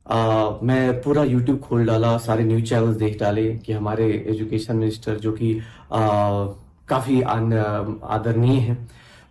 मैं पूरा यूट्यूब खोल डाला, सारे न्यूज चैनल्स देख डाले कि हमारे एजुकेशन मिनिस्टर जो कि काफी आदरणीय है,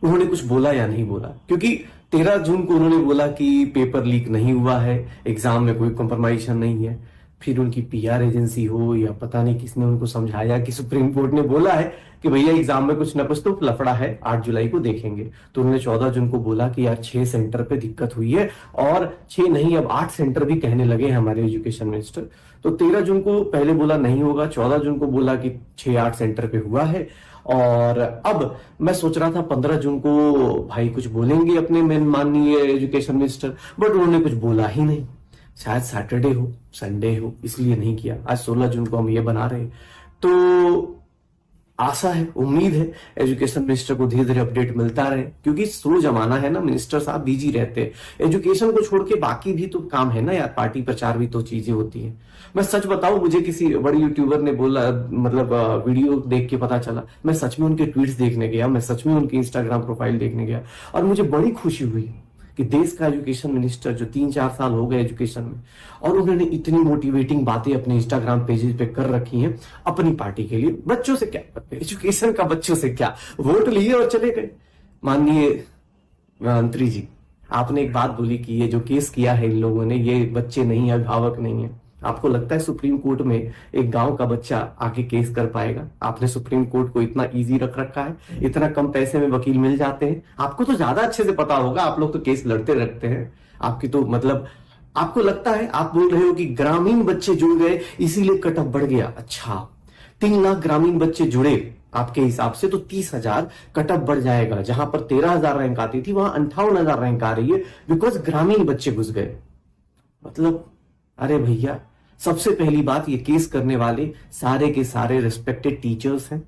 उन्होंने कुछ बोला या नहीं बोला। क्योंकि 13 जून को उन्होंने बोला कि पेपर लीक नहीं हुआ है, एग्जाम में कोई कंप्रोमाइजेशन नहीं है। फिर उनकी पीआर एजेंसी हो या पता नहीं किसने उनको समझाया कि सुप्रीम कोर्ट ने बोला है कि भैया एग्जाम में कुछ ना कुछ तो लफड़ा है, 8 जुलाई को देखेंगे। तो उन्होंने 14 जून को बोला कि यार 6 सेंटर पे दिक्कत हुई है, और 6 नहीं अब 8 सेंटर भी कहने लगे हैं हमारे एजुकेशन मिनिस्टर। तो 13 जून को पहले बोला नहीं होगा, 14 जून को बोला कि 6-8 सेंटर पे हुआ है, और अब मैं सोच रहा था 15 जून को भाई कुछ बोलेंगे अपने माननीय एजुकेशन मिनिस्टर, बट उन्होंने कुछ बोला ही नहीं। शायद सैटरडे हो, संडे हो, इसलिए नहीं किया। आज 16 जून को हम ये बना रहे हैं। तो आशा है, उम्मीद है एजुकेशन मिनिस्टर को धीरे धीरे अपडेट मिलता रहे, क्योंकि स्लो जमाना है ना, मिनिस्टर साहब बिजी रहते हैं। एजुकेशन को छोड़ के बाकी भी तो काम है ना यार, पार्टी प्रचार भी तो चीजें होती हैं। मैं सच बताऊं, मुझे किसी बड़ी यूट्यूबर ने बोला, मतलब वीडियो देख के पता चला, मैं सच में उनके ट्वीट्स देखने गया, मैं सच में उनकी इंस्टाग्राम प्रोफाइल देखने गया, और मुझे बड़ी खुशी हुई कि देश का एजुकेशन मिनिस्टर जो 3-4 साल हो गए एजुकेशन में, और उन्होंने इतनी मोटिवेटिंग बातें अपने इंस्टाग्राम पेजेस पे कर रखी हैं अपनी पार्टी के लिए। बच्चों से क्या, एजुकेशन का बच्चों से क्या, वोट लिए और चले गए। माननीय मंत्री जी, आपने एक बात बोली कि ये जो केस किया है इन लोगों ने, ये बच्चे नहीं है, अभिभावक नहीं है। आपको लगता है सुप्रीम कोर्ट में एक गांव का बच्चा आके केस कर पाएगा? आपने सुप्रीम कोर्ट को इतना इजी रख रखा है, इतना कम पैसे में वकील मिल जाते हैं। आपको तो ज्यादा अच्छे से पता होगा, आप लोग तो केस लड़ते रखते हैं। आपकी तो मतलब, आपको लगता है, आप बोल रहे हो कि ग्रामीण बच्चे जुड़ गए इसीलिए कटअप बढ़ गया। अच्छा, 3 लाख ग्रामीण बच्चे जुड़े आपके हिसाब से, तो 30,000 कटअप बढ़ जाएगा। जहां पर 13,000 रैंक आती थी, वहां 58,000 रैंक आ रही है, बिकॉज ग्रामीण बच्चे घुस गए। मतलब अरे भैया, सबसे पहली बात, ये केस करने वाले सारे के सारे रिस्पेक्टेड टीचर्स हैं,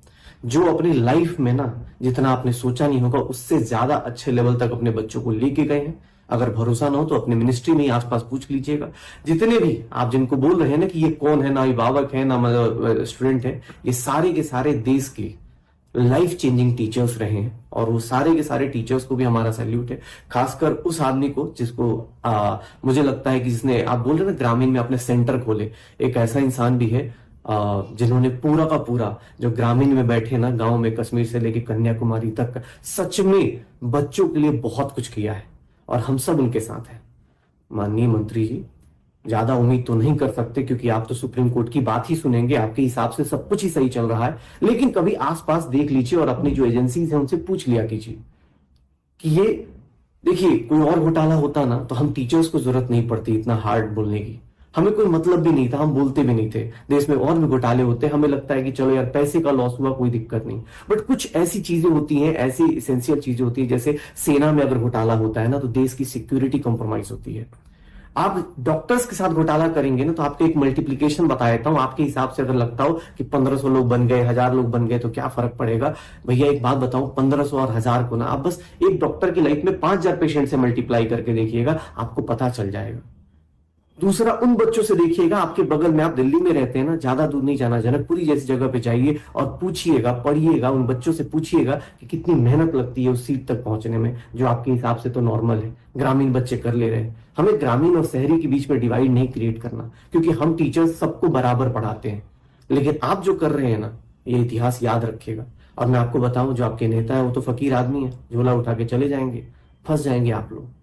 जो अपनी लाइफ में ना जितना आपने सोचा नहीं होगा उससे ज्यादा अच्छे लेवल तक अपने बच्चों को लेके गए हैं। अगर भरोसा ना हो तो अपने मिनिस्ट्री में ही आसपास पूछ लीजिएगा। जितने भी आप जिनको बोल रहे हैं ना कि ये कौन है, ना अभिभावक है ना स्टूडेंट है, ये सारे के सारे देश के लाइफ चेंजिंग टीचर्स रहे हैं, और वो सारे के सारे टीचर्स को भी हमारा सैल्यूट है। खासकर उस आदमी को जिसको मुझे लगता है कि जिसने, आप बोल रहे ना ग्रामीण में अपने सेंटर खोले, एक ऐसा इंसान भी है जिन्होंने पूरा का पूरा जो ग्रामीण में बैठे ना, गांव में कश्मीर से लेके कन्याकुमारी तक, सच में बच्चों के लिए बहुत कुछ किया है, और हम सब उनके साथ हैं। माननीय मंत्री जी, ज्यादा उम्मीद तो नहीं कर सकते, क्योंकि आप तो सुप्रीम कोर्ट की बात ही सुनेंगे, आपके हिसाब से सब कुछ ही सही चल रहा है। लेकिन कभी आसपास देख लीजिए और अपनी जो एजेंसीज है उनसे पूछ लिया कीजिए कि ये देखिए, कोई और घोटाला होता ना तो हम टीचर्स को जरूरत नहीं पड़ती इतना हार्ड बोलने की, हमें कोई मतलब भी नहीं था, हम बोलते भी नहीं थे। देश में और भी घोटाले होते, हमें लगता है कि चलो यार पैसे का लॉस हुआ, कोई दिक्कत नहीं। बट कुछ ऐसी चीजें होती हैं, ऐसी इसेंशियल चीजें होती है, जैसे सेना में अगर घोटाला होता है ना तो देश की सिक्योरिटी कॉम्प्रोमाइज होती है। आप डॉक्टर्स के साथ घोटाला करेंगे ना तो आपको एक मल्टीप्लिकेशन बता देता हूं, आपके हिसाब से अगर लगता हो कि 1500 लोग बन गए, 1000 लोग बन गए, तो क्या फर्क पड़ेगा भैया। एक बात बताऊं, 1500 और 1000 को ना आप बस एक डॉक्टर की लाइफ में 5000 पेशेंट से मल्टीप्लाई करके देखिएगा, आपको पता चल जाएगा। दूसरा, उन बच्चों से देखिएगा आपके बगल में, आप दिल्ली में रहते हैं ना, ज्यादा दूर नहीं जाना, जनकपुरी जैसी जगह पे जाइए और पूछिएगा, पढ़िएगा, उन बच्चों से पूछिएगा कि कितनी मेहनत लगती है उस सीट तक पहुंचने में, जो आपके हिसाब से तो नॉर्मल है, ग्रामीण बच्चे कर ले रहे हैं। हमें ग्रामीण और शहरी के बीच में डिवाइड नहीं क्रिएट करना, क्योंकि हम टीचर्स सबको बराबर पढ़ाते हैं। लेकिन आप जो कर रहे हैं ना, ये इतिहास याद रखेगा। और मैं आपको बताऊं, जो आपके नेता है वो तो फकीर आदमी है, झोला उठा के चले जाएंगे, फंस जाएंगे आप लोग।